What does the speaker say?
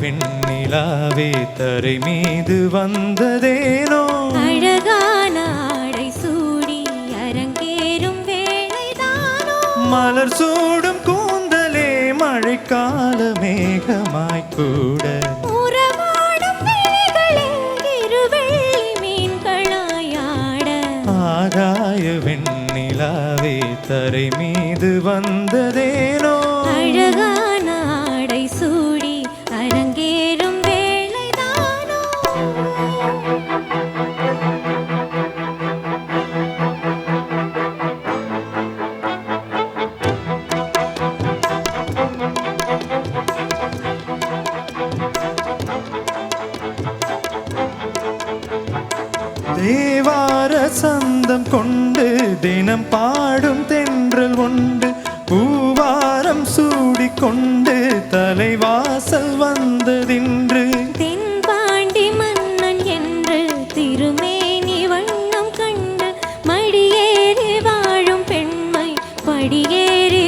வெண்ணிலாவே தரை மீது வந்ததேனோ அழகான ஆடை சூடி அரங்கேறும் வேளைதானோ மலர் சூடும் கூந்தலே மழைக்கால மேகமாய் கூட உறவாடும் விழிகளே இருவெள்ளி மீன்களாயாட ஆகாய வெண்ணிலாவே தரை மீது வந்ததேனோ அழகான ஆடை சூடி அரங்கேறும் வேளைதானோ தேவார சந்தம் கொண்டு தினம் பாடும் தென்றல் உண்டு பூவாரம் சூடிக்கொண்டு தலைவாசல் வந்ததின்று தென்பாண்டி மன்னன் என்று திருமேனி வண்ணம் கண்டு மடியேறி வாழும் பெண்மை படியேறி